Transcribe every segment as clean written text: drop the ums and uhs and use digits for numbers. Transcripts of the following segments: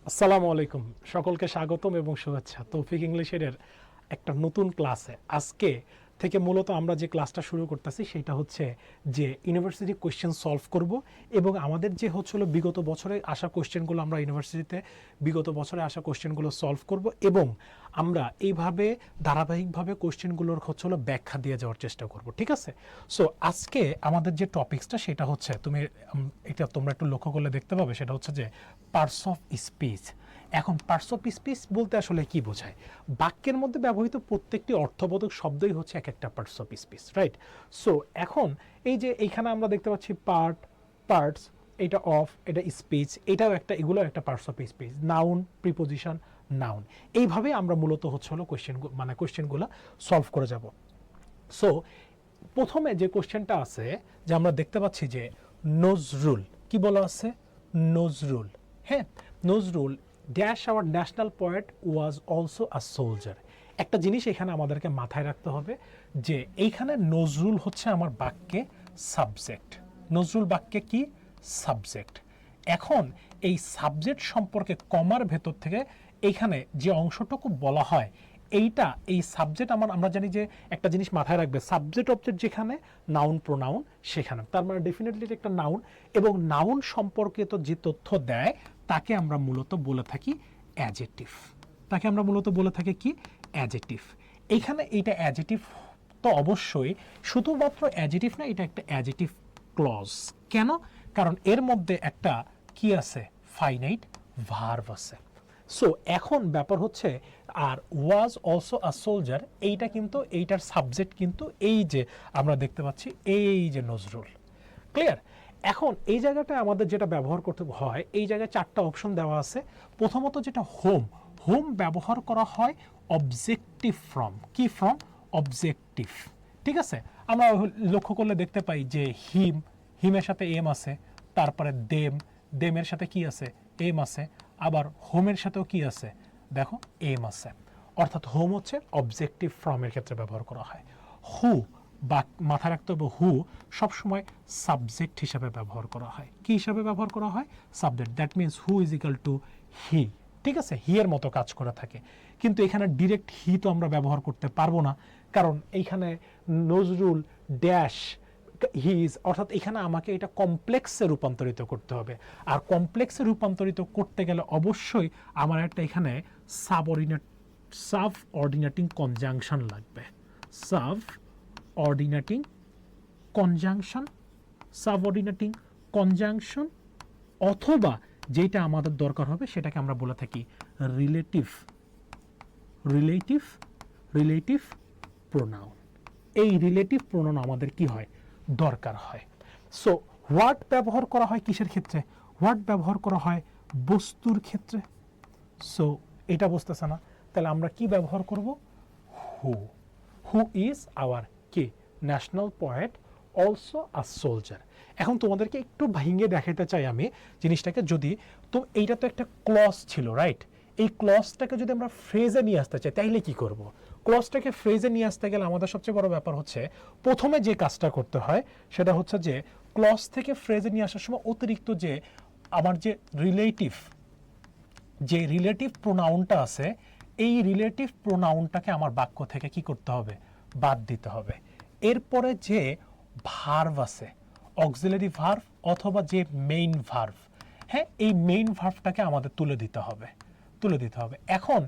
আসসালামু আলাইকুম, সকলকে স্বাগতম এবং শুভেচ্ছা তৌফিক ইংলিশের একটা নতুন ক্লাসে। আজকে থেকে মূলত আমরা যে ক্লাসটা শুরু করতেছি সেটা হচ্ছে যে ইউনিভার্সিটি কোয়েশ্চেন সলভ করব এবং আমাদের যে হচ্ছিল বিগত বছরে আসা কোয়েশ্চেনগুলো আমরা ইউনিভার্সিটিতে বিগত বছরে আসা কোয়েশ্চেনগুলো সলভ করব এবং আমরা এইভাবে ধারাবাহিকভাবে কোয়েশ্চেনগুলোর হচ্ছিল ব্যাখ্যা দিয়ে যাওয়ার চেষ্টা করব। ঠিক আছে? সো আজকে আমাদের যে টপিক্সটা সেটা হচ্ছে এটা তোমরা একটু লক্ষ্য করলে দেখতে পাবে, সেটা হচ্ছে যে পার্টস অফ স্পিচ। এখন পার্টস অফ স্পিচ বলতে আসলে কি বোঝায়? বাক্যের মধ্যে ব্যবহৃত প্রত্যেকটি অর্থবোধক শব্দই হচ্ছে এক একটা parts of speech, right? So এখন এই যে এইখানে আমরা দেখতে পাচ্ছি পার্টস, এটা অফ, এটা স্পিচ, এটাও একটা, এগুলো একটা parts of speech. Noun, preposition, noun, এইভাবে আমরা মূলত হচ্ছে হলো কোয়েশ্চেনগুলো সলভ করে যাব। সো প্রথমে যে কোশ্চেনটা আছে, যে আমরা দেখতে পাচ্ছি যে নজরুল, কি বলা আছে? নজরুল, হ্যাঁ, Nazrul dash our national poet was also a soldier. একটা জিনিস এখানে আমাদেরকে মাথায় রাখতে হবে যে এইখানে নজরুল হচ্ছে আমার বাক্যে সাবজেক্ট। নজরুল বাক্যে কি? সাবজেক্ট। এখন এই সাবজেক্ট সম্পর্কে কমার ভেতর থেকে এইখানে যে অংশটুকু বলা হয়, এই সাবজেক্ট আমরা জানি যে একটা জিনিস মাথায় রাখবে, সাবজেক্ট অবজেক্ট যেখানে, নাউন প্রোনাউন সেখানে। তার মানে ডেফিনেটলি একটা নাউন, এবং নাউন সম্পর্কিত যে তথ্য দেয় তাকে আমরা মূলত বলে থাকি অ্যাডজেক্টিভ। তাকে আমরা মূলত বলে থাকি কি? অ্যাডজেক্টিভ। এইখানে এইটা অ্যাডজেক্টিভ তো অবশ্যই, শুধুমাত্র অ্যাডজেক্টিভ না, এটা একটা অ্যাডজেক্টিভ ক্লজ। কেন? কারণ এর মধ্যে একটা কি আছে? ফাইনাইট ভার্ব আছে। সো এখন ব্যাপার হচ্ছে, আর ওয়াজ অলসো আ সোলজার, এইটা কিন্তু এইটার সাবজেক্ট কিন্তু এই যে আমরা দেখতে পাচ্ছি এই যে নজরুল। ক্লিয়ার? এখন এই জায়গাটায় আমাদের যেটা ব্যবহার করতে হয়, এই জায়গায় চারটা অপশন দেওয়া আছে। প্রথমত যেটা হোম, হোম ব্যবহার করা হয় অবজেক্টিভ ফ্রম। কি ফ্রম? অবজেক্টিভ। ঠিক আছে? আমরা লক্ষ্য করলে দেখতে পাই যে হিমের সাথে এম আছে, তারপরে দেমের সাথে কি আছে? এম আছে। আবার হোমের সাথেও কি আছে? দেখো, এম আছে। অর্থাৎ হোম হচ্ছে অবজেক্টিভ ফ্রমের ক্ষেত্রে ব্যবহার করা হয়। হু বা মাথায় রাখতে হবে, হু সবসময় সাবজেক্ট হিসাবে ব্যবহার করা হয়। কি হিসাবে ব্যবহার করা হয়? Subject. That means who is equal to he. ঠিক আছে? হি এর মতো কাজ করে থাকে। কিন্তু এখানে ডিরেক্ট হি তো আমরা ব্যবহার করতে পারবো না, কারণ এইখানে নজরুল ড্যাশ হি ইজ, অর্থাৎ এখানে আমাকে এটা কমপ্লেক্সে রূপান্তরিত করতে হবে। আর কমপ্লেক্সে রূপান্তরিত করতে গেলে অবশ্যই আমার একটা এখানে সাব অর্ডিনেটিং কনজাংশন লাগবে। সাবঅর্ডিনেটিং কনজাংশন, অথবা যেটা আমাদের দরকার হবে সেটাকে আমরা বলে থাকি রিলেটিভ প্রোনাউন। এই রিলেটিভ প্রোনাউন আমাদের কি হয়? দরকার হয়। সো হোয়াট ব্যবহার করা হয় কিসের ক্ষেত্রে? হোয়াট ব্যবহার করা হয় বস্তুর ক্ষেত্রে। সো এটা বুঝতেছে না, তাহলে আমরা কি ব্যবহার করব? হু ইজ আওয়ার কি? National poet also a soldier. এখন তোমাদেরকে একটু ভেঙে দেখাতে চাই আমি জিনিসটাকে। যদি তো এইটা তো একটা ক্লজ ছিল, রাইট? এই ক্লজটাকে যদি আমরা ফ্রেজে নিয়ে আসতে চাই তাইলে কি করব? ক্লজটাকে ফ্রেজে নিয়ে আসতে গেলে আমাদের সবচেয়ে বড় ব্যাপার হচ্ছে, প্রথমে যে কাজটা করতে হয় সেটা হচ্ছে যে ক্লজ থেকে ফ্রেজে নিয়ে আসার সময় অতিরিক্ত যে আমার যে রিলেটিভ প্রোনাউনটা আছে, এই রিলেটিভ প্রোনাউনটাকে আমার বাক্য থেকে কি করতে হবে? বাদ দিতে হবে। এরপরে যে ভার্ব আছে, অক্সিলারি ভার্ব অথবা যে মেইন ভার্ব, হ্যাঁ, এই মেইন ভার্বটাকে আমাদের তুলে দিতে হবে। এখন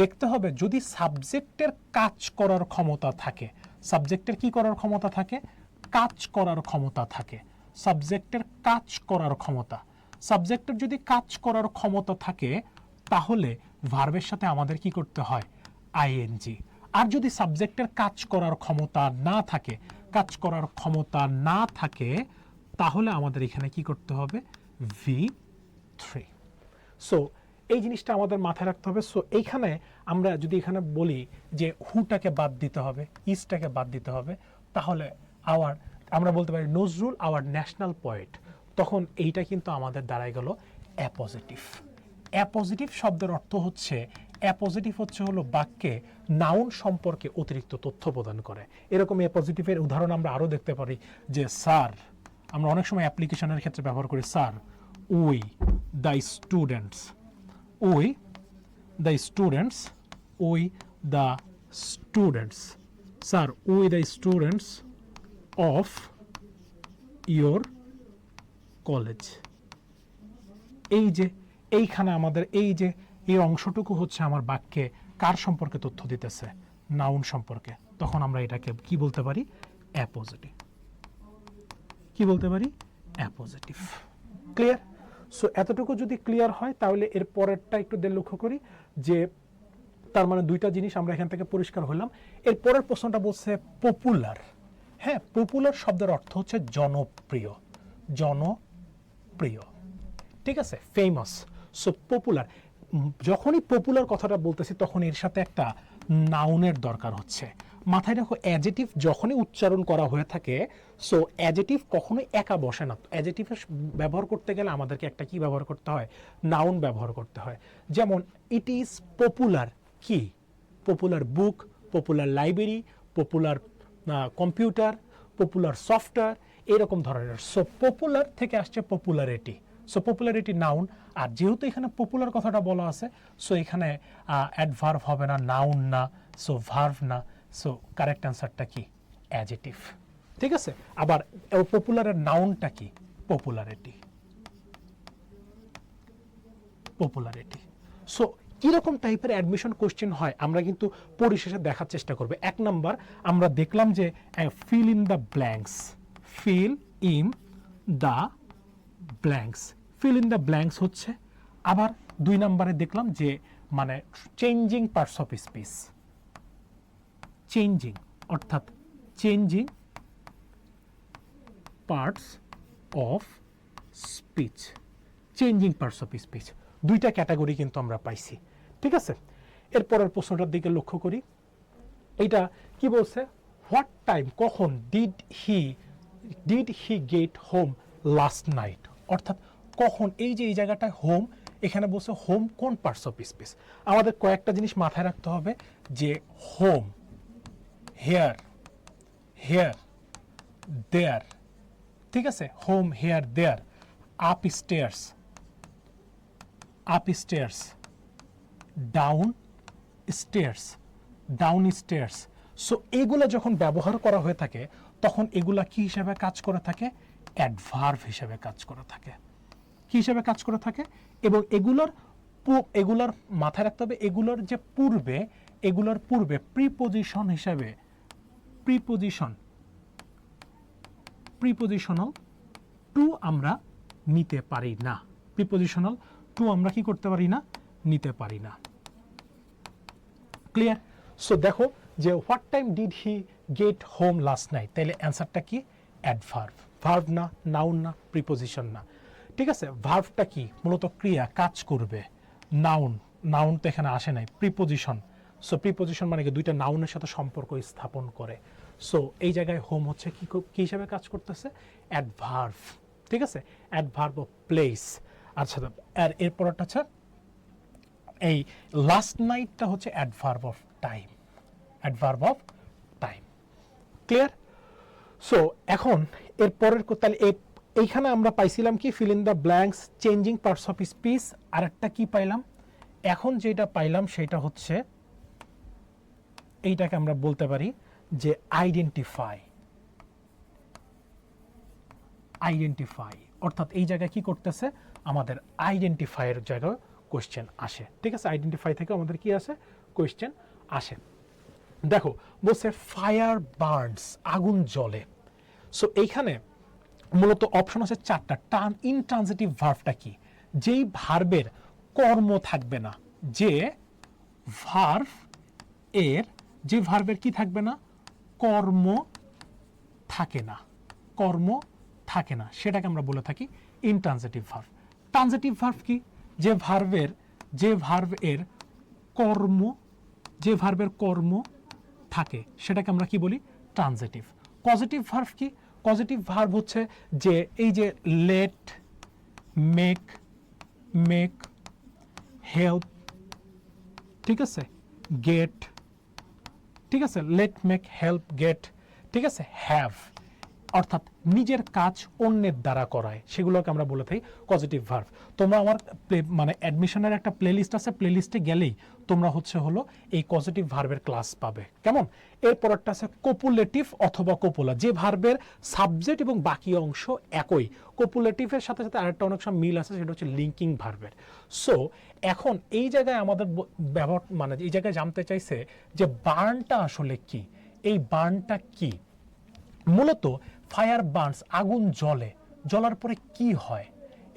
দেখতে হবে যদি সাবজেক্টের কাজ করার ক্ষমতা থাকে, সাবজেক্টের কি করার ক্ষমতা থাকে? কাজ করার ক্ষমতা থাকে। সাবজেক্টের যদি কাজ করার ক্ষমতা থাকে, তাহলে ভার্বের সাথে আমাদের কি করতে হয়? আইএনজি। আর যদি সাবজেক্টের কাজ করার ক্ষমতা না থাকে, তাহলে আমাদের এখানে কি করতে হবে? V3। সো এই জিনিসটা আমাদের মাথায় রাখতে হবে। সো এইখানে আমরা যদি এখানে বলি যে হুটাকে বাদ দিতে হবে, ইজটাকে বাদ দিতে হবে, তাহলে আমরা বলতে পারি নজরুল আওয়ার ন্যাশনাল পোয়েট, তখন এইটা কিন্তু আমাদের দাঁড়ায় গেল অ্যাপোজিটিভ। অ্যাপোজিটিভ শব্দের অর্থ হচ্ছে, অ্যাপোজিটিভ হলো বাক্যে নাউন সম্পর্কে অতিরিক্ত তথ্য প্রদান করে। এরকম অ্যাপোজিটিভের উদাহরণ আমরা আরও দেখতে পারি যে স্যার, আমরা অনেক সময় অ্যাপ্লিকেশনের ক্ষেত্রে ব্যবহার করি sir, we the students, we the students, we the students, sir we the students of your college. এই যে এইখানে আমাদের এই যে এই অংশটুকু হচ্ছে আমার বাক্যে কার সম্পর্কে তথ্য দিতেছে, নাউন সম্পর্কে। তখন আমরা এটাকে কি বলতে পারি, অ্যাপোজিটিভ। কি বলতে পারি, অ্যাপোজিটিভ। ক্লিয়ার? সো এতটুকু যদি ক্লিয়ার হয় তাহলে এর পরেরটা একটু লক্ষ্য করি যে তার মানে দুইটা জিনিস আমরা এখান থেকে পরিষ্কার হলাম। এর পরের প্রশ্নটা বলছে পপুলার। হ্যাঁ, পপুলার শব্দের অর্থ হচ্ছে জনপ্রিয়, জনপ্রিয়, ঠিক আছে, ফেমাস। সো পপুলার, যখনই পপুলার কথাটা বলতেছি তখন এর সাথে একটা নাউনের দরকার হচ্ছে। মাথায় রাখো, অ্যাডজেটিভ যখনই উচ্চারণ করা হয়ে থাকে, সো অ্যাডজেটিভ কখনোই একা বসে না। অ্যাডজেটিভের ব্যবহার করতে গেলে আমাদেরকে একটা কি ব্যবহার করতে হয়, নাউন ব্যবহার করতে হয়। যেমন ইট ইজ পপুলার, কি, popular book, popular library, popular computer, popular software, এরকম ধরনের। সো পপুলার থেকে আসছে পপুলারিটি। So popularity noun. আর যেহেতু এখানে পপুলার কথাটা বলা আছে, সো এখানে অ্যাডভার্ব হবে না, নাউন না, সো ভার্ভ না। সো কারেক্ট অ্যান্সারটা কি, অ্যাডজেটিভ। ঠিক আছে? আবার পপুলারের নাউনটা কি, পপুলারিটি, পপুলারিটি। সো কীরকম টাইপের অ্যাডমিশন কোশ্চেন হয় আমরা কিন্তু পরিশেষে দেখার চেষ্টা করব। এক নাম্বার আমরা দেখলাম যে fill in the blanks, fill in the blanks, fill in the blanks হচ্ছে। আবার দুই নাম্বারে দেখলাম যে মানে changing parts of speech, changing অর্থাৎ changing parts of speech, changing parts of speech, দুইটা ক্যাটাগরি কিন্তু আমরা পাইছি। ঠিক আছে? এরপরের প্রশ্নটার দিকে লক্ষ্য করি। এইটা কি বলছে, হোয়াট টাইম, কখন, did he get home last night, অর্থাৎ কখন। এই যে এই জায়গাটায় হোম, এখানে বলছে হোম কোন পার্টস অফ স্পিচ। আমাদের কয়েকটা জিনিস মাথায় রাখতে হবে যে হোম, হেয়ার, হেয়ার, দেয়ার, ঠিক আছে, home, here, there, upstairs, upstairs, downstairs, downstairs. So এগুলো যখন ব্যবহার করা হয়ে থাকে তখন এগুলা কি হিসাবে কাজ করে থাকে, অ্যাডভার্ব হিসাবে কাজ করে থাকে। কি হিসাবে কাজ করে থাকে? এবং এগুলোর মাথায় রাখতে হবে, এগুলোর যে পূর্বে, এগুলোর পূর্বে প্রিপোজিশন হিসাবে, প্রিপোজিশনাল টু আমরা নিতে পারি না, প্রিপোজিশনাল টু আমরা কি করতে পারি না, নিতে পারি না। ক্লিয়ার? সো দেখো যে what time did he get home last night, তাহলে অ্যান্সারটা কি, অ্যাডভার্ব, ভার্ব না, নাউন না, প্রিপোজিশন না। ঠিক আছে? ভার্বটা কি, মূলত ক্রিয়া, কাজ করবে। নাউন, নাউন তো এখানে আসে নাই, প্রিপোজিশন। সো প্রিপোজিশন মানে কি, দুইটা নাউনের সাথে সম্পর্ক স্থাপন করে। সো এই জায়গায় হোম হচ্ছে কি হিসাবে কাজ করতেছে, অ্যাডভার্ব। ঠিক আছে? Adverb of place. আচ্ছা, আর এরপরটা হচ্ছে এই লাস্ট নাইটটা হচ্ছে adverb of time, adverb of time. Clear? So এখন এর পরের, তাহলে এইখানে আমরা পাইছিলাম কি, fill in the blanks, changing parts of speech. আর একটা কি পাইলাম, এখন যেটা পাইলাম সেটা হচ্ছে এইটাকে আমরা বলতে পারি যে আইডেন্টিফাই, আইডেন্টিফাই, অর্থাৎ এই জায়গায় কি করতেছে, আমাদের আইডেন্টিফাইয়ের জায়গায় কোয়েশ্চেন আসে। ঠিক আছে? আইডেন্টিফাই থেকে আমাদের কি আসে, কোয়েশ্চেন আসে। দেখো বলছে ফায়ার বার্নস, আগুন জ্বলে। সো এইখানে মূলত অপশন আছে চারটা। ইনট্রানজিটিভ ভার্বটা কি, যেই ভার্বের কর্ম থাকবে না, যে ভার্ব এর, যে ভার্বের কি থাকবে না, কর্ম থাকে না, কর্ম থাকে না, সেটাকে আমরা বলে থাকি ইনট্রানজিটিভ ভার্ব। ট্রানজিটিভ ভার্ব কি, যে ভার্ব এর কর্ম, যে ভার্বের কর্ম থাকে সেটাকে আমরা কি বলি, ট্রানজিটিভ। পজিটিভ ভার্ব কি, পজিটিভ ভার্ব হচ্ছে যে এই যে লেট, মেক, মেক, হেল্প, ঠিক আছে, গেট, ঠিক আছে, লেট, মেক, হেল্প, গেট, ঠিক আছে, হ্যাভ, অর্থাৎ নিজের কাজ অন্যের দ্বারা করায়, সেগুলোকে আমরা বলে থাকি পজিটিভ ভার্ব। তোমরা আমার মানে অ্যাডমিশনের একটা প্লেলিস্ট আছে, প্লেলিস্টে গেলেই তোমরা হলো এই পজিটিভ ভার্বের ক্লাস পাবে। কেমন? এরপরটা আছে কোপুলেটিভ অথবা কোপুলা, যে ভার্বের সাবজেক্ট এবং বাকি অংশ একই। কোপুলেটিভের সাথে সাথে আরেকটা অনেক সময় মিল আছে, সেটা হচ্ছে লিঙ্কিং ভার্বের। সো এখন এই জায়গায় আমাদের ব্যবহার মানে এই জায়গায় জানতে চাইছে যে বার্নটা আসলে কি। এই বার্নটা কি? মূলত ফায়ার বার্নস, আগুন জ্বলে, জ্বলার পরে কি হয়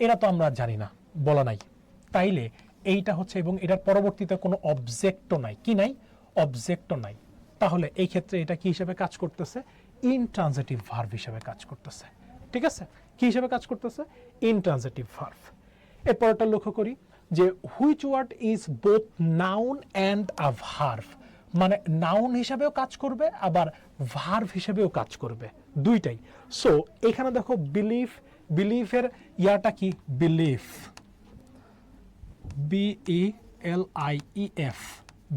এরা তো আমরা জানি না, বলা নাই। তাইলে এইটা হচ্ছে, এবং এটার পরবর্তীতে কোনো অবজেক্টও নাই। কি নাই? অবজেক্টও নাই। তাহলে এই ক্ষেত্রে এটা কি হিসেবে কাজ করতেছে? ইনট্রানজিটিভ ভার্ব হিসেবে কাজ করতেছে। ঠিক আছে? কি হিসেবে কাজ করতেছে? Intransitive verb. এরপরটা লক্ষ্য করি যে which word is both noun and a verb, মানে নাউন হিসাবেও কাজ করবে আবার ভার্ব হিসাবেও কাজ করবে, দুইটাই। সো এখানে দেখো বিলিভ, বিলিভের ইয়াটা কি? বিলিভ, BELIEF,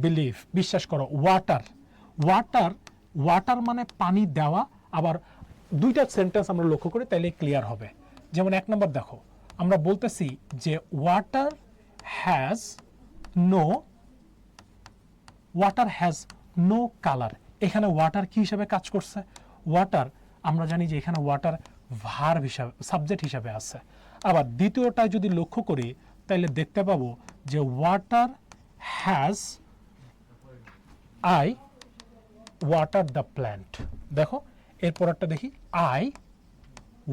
বিলিভ, বিশ্বাস করো। ওয়াটার, ওয়াটার, ওয়াটার মানে পানি দেওয়া। আবার দুইটা সেন্টেন্স আমরা লক্ষ্য করি তাহলে ক্লিয়ার হবে। যেমন এক নম্বর দেখো, আমরা বলতেছি যে water has no, water has no colour. এখানে ওয়াটার কি হিসাবে কাজ করছে? ওয়াটার, আমরা জানি যে এখানে ওয়াটার ভার্ব হিসাবে, সাবজেক্ট হিসাবে আছে। আবার দ্বিতীয়টা যদি লক্ষ্য করি তাহলে দেখতে পাবো যে water has I water the plant. দেখো এরপরটা দেখি, I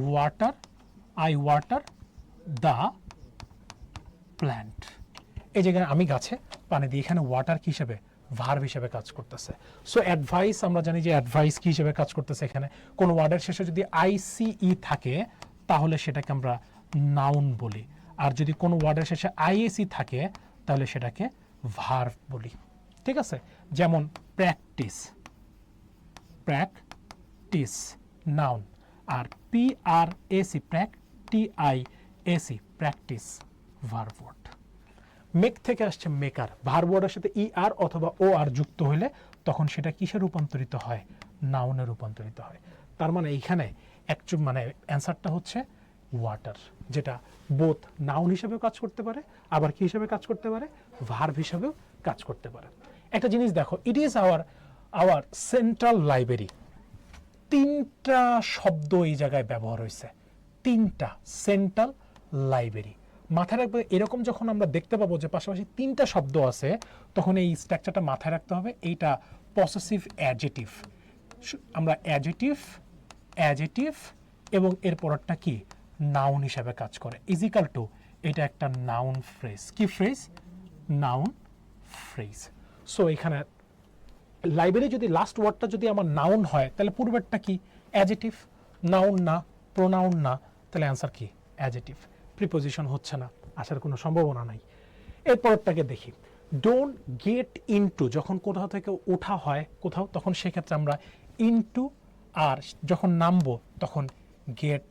water, I water the plant. এই জায়গায় আমি গাছে পানি দিই, এখানে ওয়াটার কি হিসেবে? ভার্ব হিসেবে কাজ করতেছে। সো অ্যাডভাইস, আমরা জানি যে অ্যাডভাইস কি হিসেবে কাজ করতেছে। এখানে কোন ওয়ার্ডের শেষে যদি ICE থাকে তাহলে সেটাকে আমরা নাউন বলি, আর যদি কোনো ওয়ার্ডের শেষে IAC থাকে তাহলে সেটাকে ভার্ব বলি। ঠিক আছে? যেমন প্র্যাকটিস, প্র্যাকটিস নাউন, আর PRAC, PRACTIAC, practice verb word. Make থেকে আসছে মেকার, ভার্ব ওয়ার্ডের সাথে ER অথবা OR যুক্ত হলে তখন সেটা কিসে রূপান্তরিত হয়? নাউনে রূপান্তরিত হয়। তার মানে এইখানে মানে অ্যান্সারটা হচ্ছে ওয়াটার, যেটা বোথ নাউন হিসেবেও কাজ করতে পারে আবার কি হিসেবে কাজ করতে পারে? ভার্ব হিসেবেও কাজ করতে পারে। একটা জিনিস দেখো, it is our central library. তিনটা শব্দ এই জায়গায় ব্যবহার হয়েছে, তিনটা, সেন্ট্রাল লাইব্রেরি। মাথায় রাখবে, এরকম যখন আমরা দেখতে পাবো যে পাশাপাশি তিনটা শব্দ আছে তখন এই স্ট্রাকচারটা মাথায় রাখতে হবে। এইটা পসেসিভ অ্যাডজেটিভ। আমরা অ্যাডজেটিভ, অ্যাডজেটিভ এবং এর পরেরটা কি? নাউন হিসাবে কাজ করে। ইজিক্যাল টু এটা একটা নাউন ফ্রেজ। কি ফ্রেজ? Noun phrase. সো এখানে লাইব্রেরি যদি লাস্ট ওয়ার্ডটা যদি আমার নাউন হয় তাহলে পূর্বেরটা কি? অ্যাডজেটিভ। নাউন না, প্রোনাউন না, তাহলে অ্যান্সার কি? অ্যাডজেটিভ। প্রিপোজিশন হচ্ছে না, আসার কোনো সম্ভাবনা নাই। এরপরটাকে দেখি, ডোন্ট গেট ইনটু, যখন কোথাও থেকে ওঠা হয় কোথাও তখন সেক্ষেত্রে আমরা ইনটু, আর যখন নামবো তখন গেট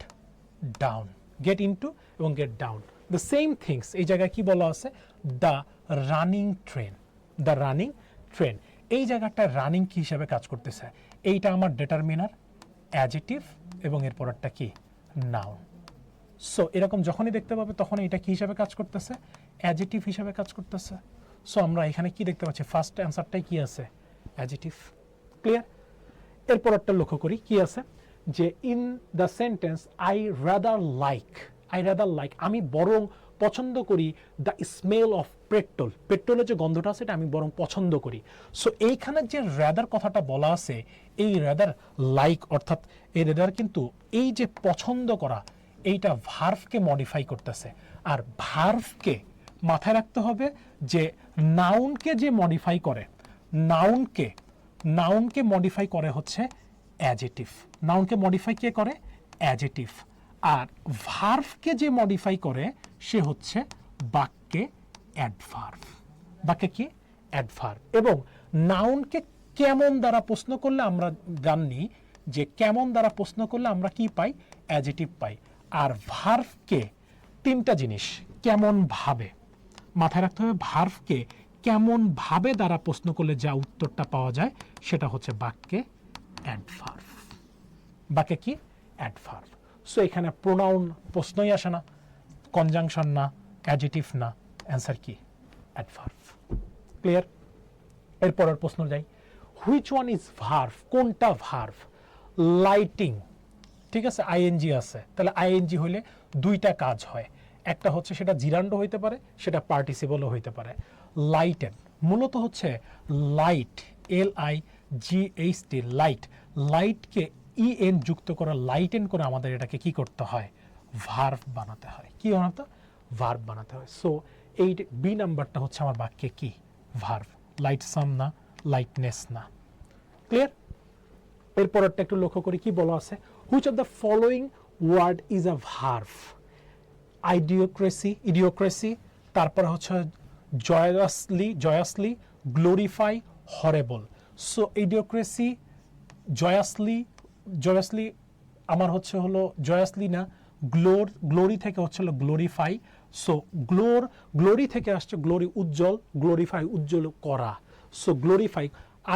ডাউন। গেট ইনটু এবং get down the same things. এই জায়গায় কি বলা আছে? The running train, the running train. এই জায়গাটা রানিং কি হিসাবে কাজ করতেছে? এইটা আমার ডিটারমিনার, অ্যাডজেটিভ এবং এর পরেরটা কি? নাউন। সো এরকম যখনই দেখতে পাবে তখন এটা কি হিসাবে কাজ করতেছে? অ্যাডজেটিভ হিসাবে কাজ করতেছে। সো আমরা এখানে কি দেখতে পাচ্ছি? ফার্স্ট অ্যান্সারটাই কি আছে? অ্যাডজেটিভ। ক্লিয়ার? এরপর একটা লক্ষ্য করি কি আছে, যে in the sentence I rather like, I rather like, আমি বরং পছন্দ করি দ্য স্মেল অফ পেট্রোল, পেট্রোলের যে গন্ধটা আছে এটা আমি বরং পছন্দ করি। সো এইখানে যে রাদার কথাটা বলা আছে, এই রাদার লাইক অর্থাৎ এই রাদার কিন্তু এই যে পছন্দ করা এইটা ভার্ভকে মডিফাই করতেছে। আর ভার্ভকে মাথায় রাখতে হবে যে নাউনকে যে মডিফাই করে, নাউনকে মডিফাই করে হচ্ছে অ্যাডজেটিভ। নাউনকে মডিফাই কে করে? অ্যাডজেটিভ। আর ভার্ভকে যে মডিফাই করে সে হচ্ছে বাক্যে অ্যাডভার্ব। বাক্যে কি? অ্যাডভার্ব। এবং নাউনকে কেমন দ্বারা প্রশ্ন করলে আমরা জানি যে কেমন দ্বারা প্রশ্ন করলে আমরা কি পাই? অ্যাডজেটিভ পাই। আর ভার্ভকে তিনটা জিনিস, কেমন ভাবে মাথায় রাখতে হবে। ভার্ভকে কেমন ভাবে দ্বারা প্রশ্ন করলে যা উত্তরটা পাওয়া যায় সেটা হচ্ছে বাক্যে অ্যাডভার্ব। বাক্যে কি? অ্যাডভার্ব। সো এখানে প্রোনাউন প্রশ্নই আসে না, কনজাংশন না, অ্যাডজেটিভ না, অ্যান্সার কি? অ্যাডভার্ব। ক্লিয়ার? এরপরের প্রশ্ন যাই, হুইচ ওয়ান ইজ ভার্ভ? কোনটা ভার্ভ? লাইটিং, ঠিক আছে, আইএনজি আছে, তাহলে আইএনজি হইলে দুইটা কাজ হয়, একটা হচ্ছে সেটা জিরান্ড হইতে পারে, সেটা পার্টিসিপলও হইতে পারে। লাইটেন মূলত হচ্ছে লাইট, LIGHT, লাইট, লাইটকে EN যুক্ত করা, লাইটেন করে আমাদের এটাকে কি করতে হয়? ভার্ভ বানাতে হয়। কি বানাতে? ভার্ভ বানাতে হয়। সো এই বি নাম্বারটা হচ্ছে আমার বাক্যে কি? ভার্ভ। লাইট সাম না, লাইটনেস না। ক্লিয়ার? এরপরটা একটু লক্ষ্য করি কি বলা আছে, which of the following word is a verb? Idiocracy, তারপরে হচ্ছে joyously, glorify, horrible. So idiocracy, joyously আমার হচ্ছে হলো জয়াসলি না, গ্লোরি থেকে হচ্ছে হলো গ্লোরিফাই। সো গ্লোরি থেকে আসছে গ্লোরি, উজ্জ্বল, গ্লোরিফাই উজ্জ্বল করা। সো গ্লোরিফাই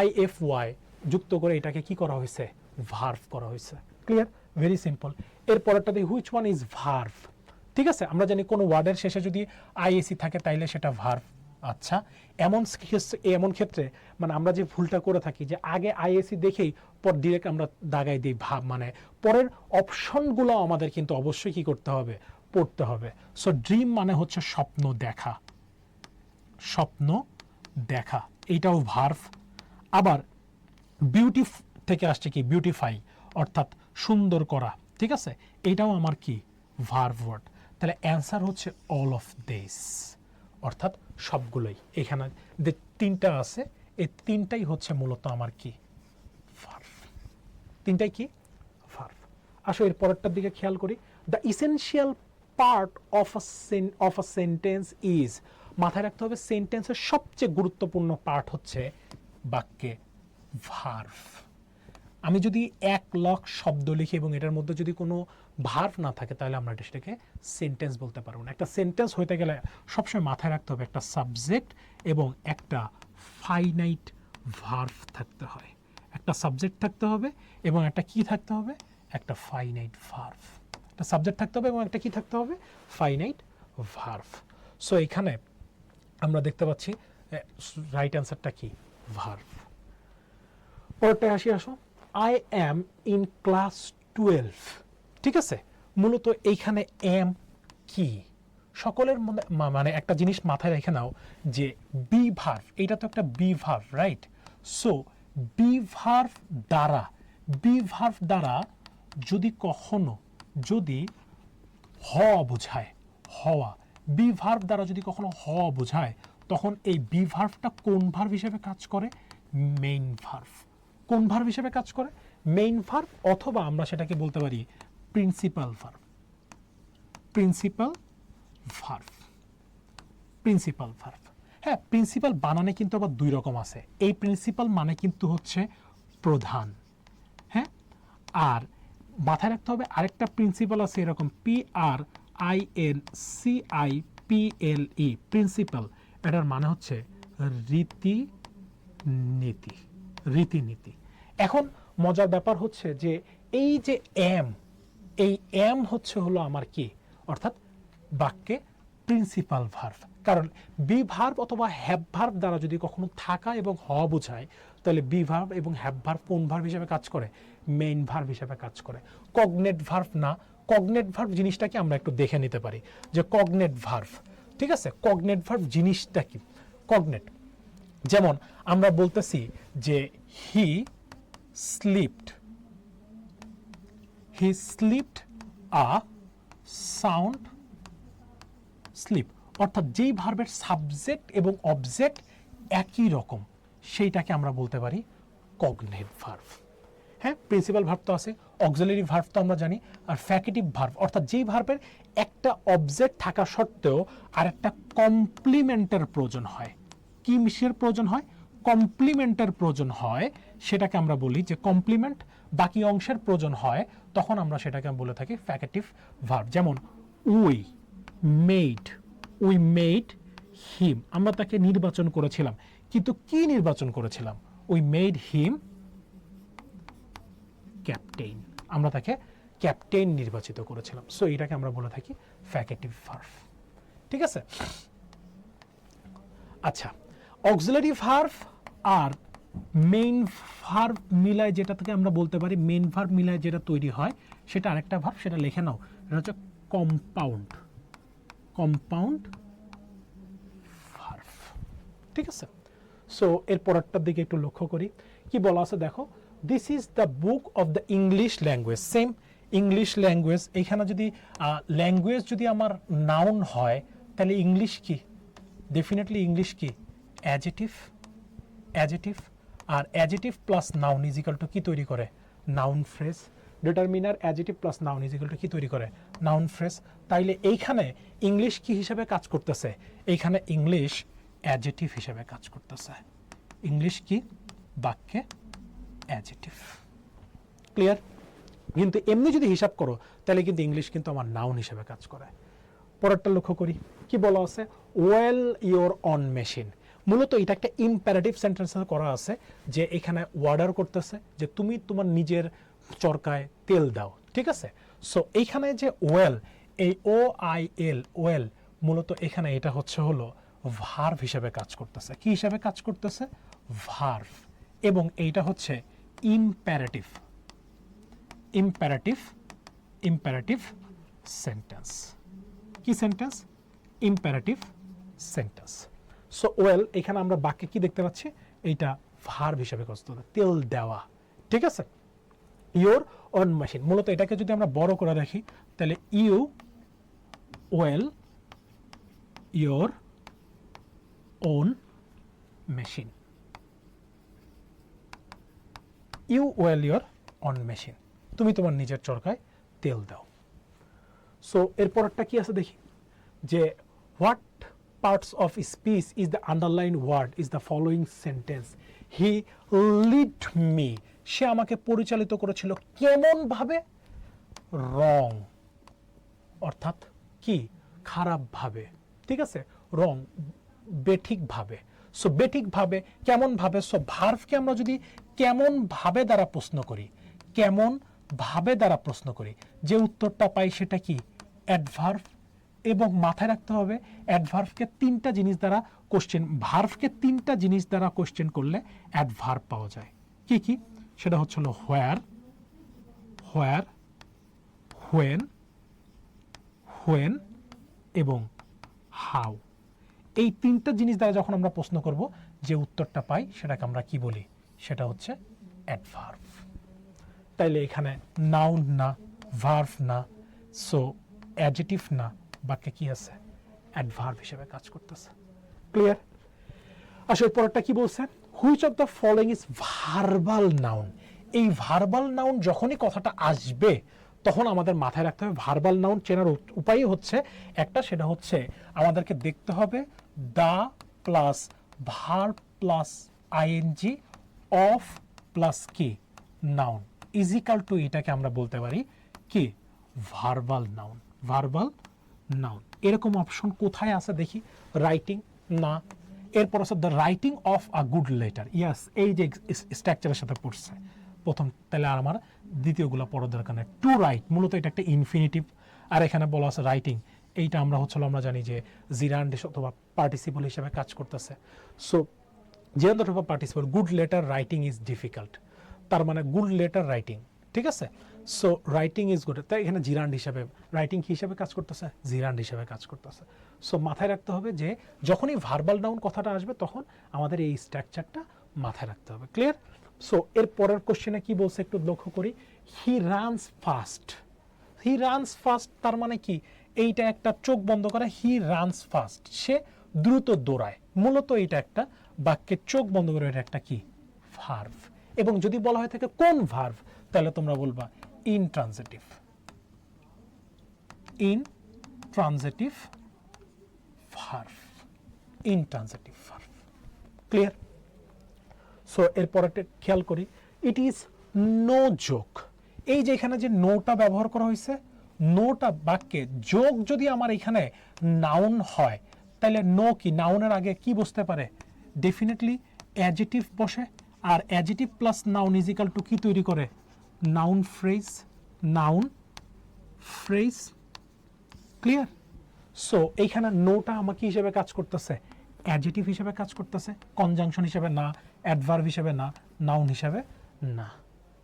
IFY যুক্ত করে এটাকে কি করা হয়েছে? ভার্ভ করা হয়েছে। ক্লিয়ার? Very simple. এরপরটা দিয়ে হুইচ ওয়ান ইজ ভার্ভ? ঠিক আছে, আমরা জানি কোন ওয়ার্ডের শেষে যদি IAC থাকে তাইলে সেটা ভার্ভ। আচ্ছা, এমন ক্ষেত্রে মানে আমরা যে ভুলটা করে থাকি যে আগে IAC দেখেই পর ডিরেক্ট আমরা দাগাই দিই ভাব, মানে পরের অপশনগুলো আমাদের কিন্তু অবশ্যই কি করতে হবে? পড়তে হবে। সো ড্রিম মানে হচ্ছে স্বপ্ন দেখা, স্বপ্ন দেখা, এইটাও ভার্ভ। আবার বিউটি থেকে আসছে কি? বিউটিফাই, অর্থাৎ সুন্দর করা, ঠিক আছে, এইটাও আমার কি? Verb word. তাহলে অ্যান্সার হচ্ছে অল অফ দিস, অর্থাৎ সবগুলোই। এখানে যে তিনটা আছে এই তিনটাই হচ্ছে মূলত আমার কি? ভার্ভ। তিনটাই কি? ভার্ভ। আসো এর পরেরটার দিকে খেয়াল করি, the essential part of a sentence is, মাথায় রাখতে হবে সেন্টেন্সের সবচেয়ে গুরুত্বপূর্ণ পার্ট হচ্ছে বাক্যে ভার্ভ। আমি যদি 1,00,000 শব্দ লিখি এবং এটার মধ্যে যদি কোনো ভার্ভ না থাকে তাহলে আমরা সেটাকে সেন্টেন্স বলতে পারবো না। একটা সেন্টেন্স হইতে গেলে সবসময় মাথায় রাখতে হবে একটা সাবজেক্ট এবং একটা ফাইনাইট ভার্ভ থাকতে হয়। একটা সাবজেক্ট থাকতে হবে এবং একটা কি থাকতে হবে? একটা ফাইনাইট ভার্ভ। একটা সাবজেক্ট থাকতে হবে এবং একটা কি থাকতে হবে? Finite verb. সো এখানে আমরা দেখতে পাচ্ছি রাইট অ্যান্সারটা কি? ভার্ভ। পরেরটা আসো, আই অ্যাম ইন ক্লাস 12, ঠিক আছে। মূলত এইখানে এম কি? সকলের মানে একটা জিনিস মাথায় রেখে নাও যে বি ভার্ভ, এটা তো একটা be verb, right? So be verb দ্বারা যদি কখনো যদি হওয়া বোঝায়, হওয়া, বি ভার্ভ দ্বারা যদি কখনো হওয়া বোঝায় তখন এই বি ভার্ভটা কোন ভার্ভ হিসেবে কাজ করে? Main verb. কোন ভার্ভ হিসেবে কাজ করে? মেইন ভার্ভ, অথবা আমরা সেটাকে বলতে পারি principal verb. Principal verb, principal verb. হ্যাঁ, প্রিন্সিপাল বানানে কিন্তু আবার দুই রকম আছে। এই প্রিন্সিপাল মানে কিন্তু হচ্ছে প্রধান, হ্যাঁ, আর মাথায় রাখতে হবে আরেকটা প্রিন্সিপাল আছে এরকম PRINCIPLE, প্রিন্সিপাল, এটার মানে হচ্ছে রীতিনীতি, রীতিনীতি। এখন মজার ব্যাপার হচ্ছে যে এই যে এই এম হচ্ছে হলো আমার কি? অর্থাৎ বাক্যে প্রিন্সিপাল ভার্ভ। কারণ বি ভার্ভ অথবা হ্যাভ ভার্ভ দ্বারা যদি কখনো থাকা এবং হওয়া বোঝায় তাহলে বি ভার্ভ এবং হ্যাভ ভার্ভ কোন ভার্ভ হিসেবে কাজ করে? মেইন ভার্ভ হিসেবে কাজ করে। কগনেট ভার্ভ না। কগনেট ভার্ভ জিনিসটাকে আমরা একটু দেখে নিতে পারি যে কগনেট ভার্ভ, ঠিক আছে, কগনেট ভার্ভ জিনিসটা কি? কগনেট, যেমন আমরা বলতেছি যে he slipped, he slipped a sound sleep, অর্থাৎ যেই ভার্বের সাবজেক্ট এবং অবজেক্ট একই রকম সেইটাকে আমরা বলতে পারি কগনেট ভার্ভ। হ্যাঁ, প্রিন্সিপাল ভার্ব তো আছে, অক্সিলারি ভার্ব তো আমরা জানি, আর ফ্যাকেটিভ ভার্ব অর্থাৎ যেই ভার্বের একটা অবজেক্ট থাকা সত্ত্বেও আরেকটা কমপ্লিমেন্টের প্রয়োজন হয়। কি মিশের প্রয়োজন হয়? কমপ্লিমেন্টের প্রয়োজন হয়, সেটাকে আমরা বলি যে কমপ্লিমেন্ট, বাকি অংশের প্রয়োজন হয় তখন আমরা সেটাকে বলে থাকি ফ্যাকেটিভ ভার্ব। যেমন উই মেড হিম, আমরা তাকে নির্বাচন করেছিলাম, কিন্তু কি নির্বাচন করেছিলাম? উই মেড হিম ক্যাপ্টেইন, আমরা তাকে ক্যাপ্টেন নির্বাচিত করেছিলাম। সো এটাকে আমরা বলে থাকি ফ্যাকেটিভ ভার্ব। ঠিক আছে, আচ্ছা অক্সিলারি ভার্ব আর মেইন ভার্ব মিলায় যেটা থেকে আমরা বলতে পারি মেইন ভার্ব মিলায় যেটা তৈরি হয় সেটা আরেকটা ভার্ব, সেটা লিখে নাও, এটা হচ্ছে কম্পাউন্ড ভার্ব। ঠিক আছে, সো এর পরেরটার দিকে একটু লক্ষ্য করি কি বলা আছে দেখো, this is the book of the English language. Same English language, এখানে যদি ল্যাঙ্গুয়েজ যদি আমার নাউন হয় তাহলে ইংলিশ কি, ডেফিনেটলি ইংলিশ কি অ্যাডজেটিভ, আর adjective plus noun is equal to কি তৈরি করে, noun phrase. Determiner adjective plus noun is equal to কি তৈরি করে, নাউন ফ্রেজ। তাইলে এইখানে ইংলিশ কি হিসাবে কাজ করতেছে, এইখানে ইংলিশ অ্যাডজেটিভ হিসাবে কাজ করতেছে। ইংলিশ কি বাক্যে অ্যাডজেটিভ। ক্লিয়ার? কিন্তু এমনি যদি হিসাব করো তাহলে কিন্তু ইংলিশ কিন্তু আমার নাউন হিসেবে কাজ করে। পরেরটা লক্ষ্য করি কি বলা আছে, ওয়েল ইওর অন মেশিন। মূলত এটা একটা ইম্পারেটিভ সেন্টেন্স করা আছে যে এখানে অর্ডার করতেছে যে তুমি তোমার নিজের চরকায় তেল দাও। ঠিক আছে, সো এইখানে যে ওয়েল, এই OIL ওয়েল, মূলত এখানে এটা হচ্ছে হলো ভার্ভ হিসেবে কাজ করতেছে। কি হিসেবে কাজ করতেছে, ভার্ভ, এবং এইটা হচ্ছে ইম্পারেটিভ সেন্টেন্স। কি sentence, imperative sentence. So well এখানে আমরা বাক্যে কি দেখতে পাচ্ছি, এইটা ভার্ব হিসেবে কাজ করতে, তেল দেওয়া। ঠিক আছে, ইওর অন মেশিন, মূলত এটাকে যদি আমরা বড় করে রাখি তাহলে you will your own machine, you will your own machine, তুমি তোমার নিজের চরকায় তেল দাও। সো এরপরটা কি আছে দেখি, যে what parts of speech is the underline word is the following sentence, he led me, সে আমাকে পরিচালিত করেছিল কেমন ভাবে, রং, অর্থাৎ কি খারাপ ভাবে। ঠিক আছে, রং বেঠিক ভাবে। সো বেঠিক ভাবে, কেমন ভাবে, সো ভার্ভকে আমরা যদি কেমন ভাবে দ্বারা প্রশ্ন করি, কেমন ভাবে দ্বারা প্রশ্ন করি, যে উত্তরটা পাই সেটা কি অ্যাডভার্ব। এবং মাথায় রাখতে হবে অ্যাডভার্বকে তিনটা জিনিস দ্বারা কোশ্চেন, ভার্ভকে তিনটা জিনিস দ্বারা কোশ্চেন করলে অ্যাডভার্ব পাওয়া যায়। কি কি, সেটা হচ্ছে হলো হোয়ার, হোয়েন এবং হাউ। এই তিনটা জিনিস দ্বারা যখন আমরা প্রশ্ন করব, যে উত্তরটা পাই সেটাকে আমরা কি বলি, সেটা হচ্ছে অ্যাডভার্ব। তাইলে এখানে নাউন না, ভার্ব না, সো অ্যাডজেটিভ না, বাক্যে কি আছে, অ্যাডভার্ব হিসেবে কাজ করতেছে। ক্লিয়ার? আসলে পরেরটা কি বলছে, which of the following is verbal noun. এই ভার্বাল নাউন যখনই কথাটা আসবে তখন আমাদের মাথায় রাখতে হবে ভার্বাল নাউন চেনার উপায় হচ্ছে একটা, সেটা হচ্ছে আমাদেরকে দেখতে হবে the plus verb plus ING of plus কি নাউন ইজ ইকাল টু, এটাকে আমরা বলতে পারি কি ভার্বাল নাউন। এরকম অপশন কোথায় আছে দেখি, রাইটিং না, এরপর আছে the writing of a good letter, yes, এই যে স্ট্রাকচারের সাথে পড়ছে প্রথম, তাহলে আর আমার দ্বিতীয়গুলো পড়ার দরকার নেই। টু রাইট, মূলত এটা একটা ইনফিনিটিভ, আর এখানে বলা আছে রাইটিং, এইটা আমরা আমরা জানি যে জিরান্ড অথবা পার্টিসিপল হিসেবে কাজ করতেছে। সো জিরান্ড অথবা participle, good letter writing is difficult, তার মানে গুড লেটার রাইটিং। ঠিক আছে, সো রাইটিং ইজ গুড, তাই এখানে জিরান্ড হিসাবে, রাইটিং হিসাবে কাজ করতেছে, জিরান্ড হিসাবে কাজ করতেছে। সো মাথায় রাখতে হবে যে যখনই ভার্বাল নাউন কথাটা আসবে তখন আমাদের এই স্ট্রাকচারটা মাথায় রাখতে হবে। ক্লিয়ার? সো এর পরের কোশ্চেনে কি বলছে একটু লক্ষ্য করি, হি রানস ফাস্ট। তার মানে কি, এইটা একটা চোখ বন্ধ করে, হি রানস ফাস্ট, সে দ্রুত দৌড়ায়। মূলত এটা একটা বাক্যের চোখ বন্ধ করে, এটা একটা কি ভার্ব। এবং যদি বলা হয় থাকে কোন ভার্ব, তাহলে তোমরা বলবা ইনট্রানজিটিভ ভার্ব। ক্লিয়ার? সো এরপরে খেয়াল করি, ইট ইজ নো জোক। এই যে এখানে যে নোটা ব্যবহার করা হয়েছে, নোটা বাক্যে যোগ যদি আমার এখানে নাউন হয় তাহলে নো কি, নাউনের আগে কি বসতে পারে, ডেফিনেটলি অ্যাডজেটিভ বসে, আর adjective plus noun is equal to কি তৈরি করে, noun phrase, noun phrase. Clear? So এইখানে নোটা আমাকে হিসেবে কাজ করতেছে, অ্যাডজেটিভ হিসেবে কাজ করতেছে, কনজাংশন হিসেবে না, অ্যাডভার্ব হিসেবে না, নাউন হিসেবে না।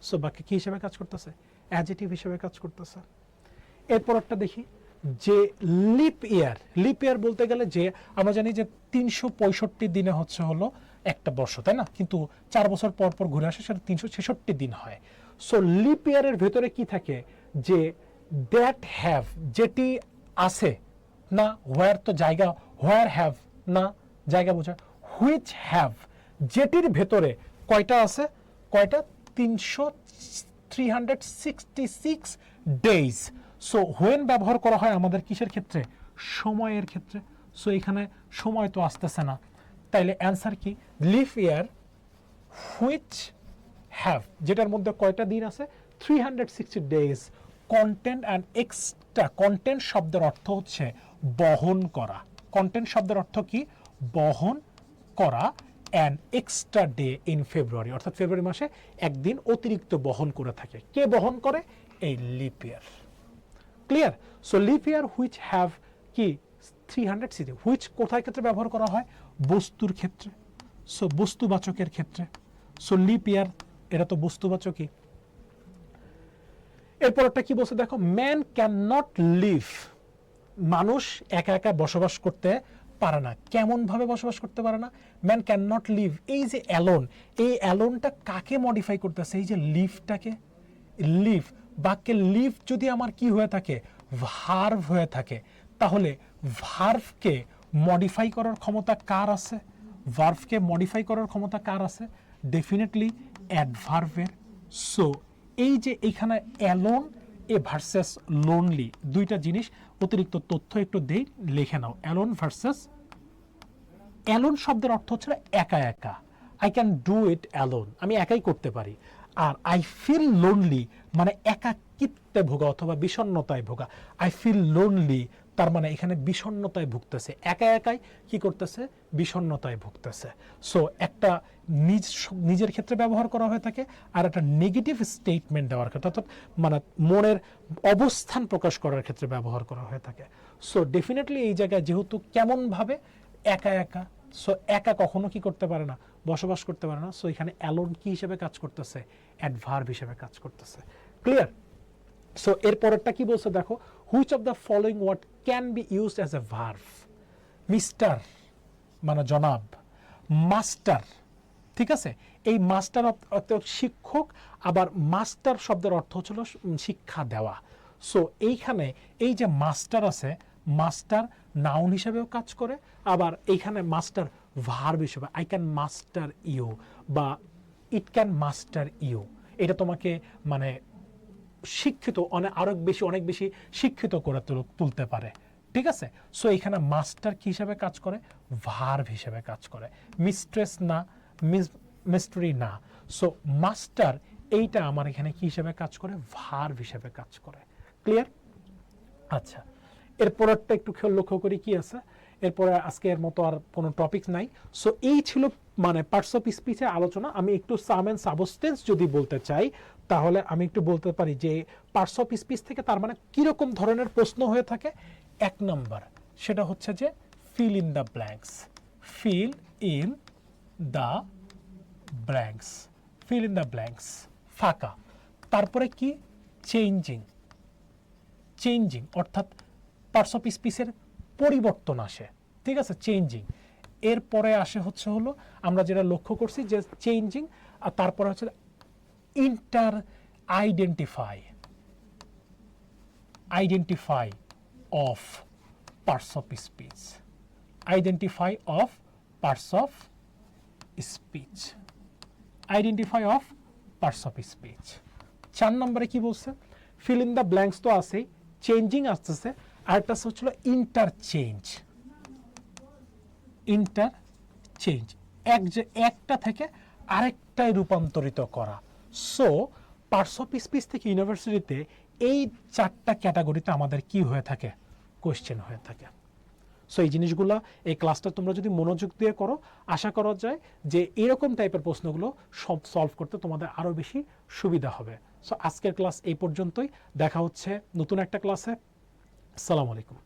সো বাকি কি হিসেবে কাজ করতেছে? অ্যাডজেটিভ হিসেবে কাজ করতেছে। এরপর একটা দেখি যে লিপ ইয়ার। লিপ ইয়ার বলতে গেলে যে আমরা জানি যে 365 দিনে হচ্ছে হলো একটা বর্ষ, তাই না? কিন্তু 4 বছর পর পর ঘুরে আসে, সেটা 366 দিন হয়। সো লিপ ইয়ারের ভেতরে কি থাকে? যে দ্যাট হ্যাভ, যেটি আছে না, হোয়ার তো জায়গা, হোয়ার হ্যাভ না, জায়গা বোঝায়, হুইচ হ্যাভ, যেটির ভেতরে কয়টা আছে? কয়টা? 366 ডেজ। সো হোয়েন ব্যবহার করা হয় আমাদের কিসের ক্ষেত্রে? সময়ের ক্ষেত্রে। সো এখানে সময় তো আসতেছে না, তাইলে অ্যান্সার কি? লিভ ইয়ার হুইচ হ্যাভ, যেটার মধ্যে কয়টা দিন আছে? 360 days. Content and extra, content শব্দের অর্থ হচ্ছে বহন করা। কন্টেন্ট শব্দের অর্থ কি? বহন করা। An extra day in February, অর্থাৎ ফেব্রুয়ারি মাসে একদিন অতিরিক্ত বহন করে থাকে। কে বহন করে? এই lip year. Clear? So lip year which have কি 360, হুইচ কোথায় ক্ষেত্রে ব্যবহার করা হয়? বস্তুর ক্ষেত্রে। সো বস্তুবাচকের ক্ষেত্রে। সো লিপ ইয়ার এটা তো বস্তুবাচকই। এরপর একটা কি বলছে দেখো, ম্যান ক্যান নট লিভ, মানুষ একা একা বসবাস করতে পারে না। কেমন ভাবে বসবাস করতে পারে না? ম্যান ক্যান নট লিভ, এই যে অ্যালোন, এই অ্যালোনটা কাকে মডিফাই করতেছে? এই যে লিভটাকে। লিভ, বাক্যে লিভ যদি আমার কি হয়ে থাকে? ভার্ভ হয়ে থাকে, তাহলে ভার্ভকে মডিফাই করার ক্ষমতা কার আছে? ভার্ভকে মডিফাই করার ক্ষমতা কার আছে? ডেফিনেটলি অ্যাডভার্বের। সো এই যে এখানে অ্যালোন এ ভার্সেস লোনলি, দুইটা জিনিস অতিরিক্ত তথ্য একটু দেই, লিখে নাও। অ্যালোন ভার্সেস, অ্যালোন শব্দের অর্থ হচ্ছে একা একা। I can do it alone, আমি একাই করতে পারি। আর আই ফিল লোনলি মানে একাকিত্বে ভোগা অথবা বিষণ্ণতায় ভোগা। আই ফিল লোনলি তার মানে এখানে বিষণ্ণতায় ভুগতেছে, একা একাই কি করতেছে? বিষণ্ণতায় ভুগতেছে। সো একটা নিজের ক্ষেত্রে ব্যবহার করা হয়ে থাকে, আর একটা নেগেটিভ স্টেটমেন্ট দেওয়ার ক্ষেত্রে, অর্থাৎ মানে মনের অবস্থান প্রকাশ করার ক্ষেত্রে ব্যবহার করা হয়ে থাকে। সো ডেফিনেটলি এই জায়গায় যেহেতু কেমনভাবে একা একা, সো একা কখনো কি করতে পারে না? বসবাস করতে পারে না। সো এখানে অ্যালোন কি হিসেবে কাজ করতেছে? অ্যাডভার্ব হিসেবে কাজ করতেছে। ক্লিয়ার? সো এরপরেরটা কি বলছে দেখো, which of the following word can be used as a verb? Mister মানে জনাব, মাস্টার, ঠিক আছে? এই মাস্টার অর্থ শিক্ষক, আবার মাস্টার শব্দের অর্থ হচ্ছিল শিক্ষা দেওয়া। সো এইখানে এই যে মাস্টার আছে, মাস্টার নাউন হিসেবেও কাজ করে, আবার এইখানে মাস্টার ভার্ব হিসেবে। আই ক্যান মাস্টার ইউ বা ইট ক্যান মাস্টার ইউ, এটা তোমাকে মানে শিক্ষিত, অনেক বেশি শিক্ষিত করে তুলতে পারে। ঠিক আছে? সো এখানে মাস্টার কি হিসেবে কাজ করে? ভার্ব হিসেবে কাজ করে। মিস্ট্রেস না, মিস্ট্রি না। সো মাস্টার এইটা আমার এখানে কি হিসেবে কাজ করে? ভার্ব হিসেবে কাজ করে। ক্লিয়ার? আচ্ছা, এরপরটা একটু লক্ষ্য করি কি আছে। এরপরে আজকে এর মতো আর কোনো টপিক নাই। সো এই ছিল মানে পার্টস অফ স্পিচের আলোচনা। আমি একটু সাম এন্ড সাবস্টেন্স যদি বলতে চাই, তাহলে আমি একটু বলতে পারি যে পার্টস অফ স্পিচ থেকে তার মানে কিরকম ধরনের প্রশ্ন হয়ে থাকে। এক নম্বর সেটা হচ্ছে যে fill in the blanks, fill in the blanks, fill in the blanks, ফাঁকা। তারপরে কি? চেঞ্জিং, চেঞ্জিং অর্থাৎ পার্টস অফ স্পিচের পরিবর্তন আসে। ঠিক আছে? চেঞ্জিং। এরপরে আসে হচ্ছে হলো আমরা যেটা লক্ষ্য করছি যে চেঞ্জিং, আর তারপরে হচ্ছে inter identify, identify of parts of speech, identify of parts of speech, identify of parts of speech. 4 নম্বরে কি বলছে? ফিল ইন দ্য ব্ল্যাঙ্কস তো আছেই, চেঞ্জিং আসতেছে, আরেকটা হচ্ছিল ইন্টারচেঞ্জ, ইন্টারচেঞ্জ একটা থেকে আরেকটায় রূপান্তরিত করা। সো পার্টস অফ স্পিচ থেকে ইউনিভার্সিটিতে এই 4টা ক্যাটাগরিতে আমাদের কি হয়ে থাকে? কোয়েশ্চেন হয়ে থাকে। সো এই জিনিসগুলো, এই ক্লাসটা তোমরা যদি মনোযোগ দিয়ে করো, আশা করা যায় যে এরকম টাইপের প্রশ্নগুলো সলভ করতে তোমাদের আরও বেশি সুবিধা হবে। সো আজকের ক্লাস এই পর্যন্তই, দেখা হচ্ছে নতুন একটা ক্লাসে। আসসালামু আলাইকুম।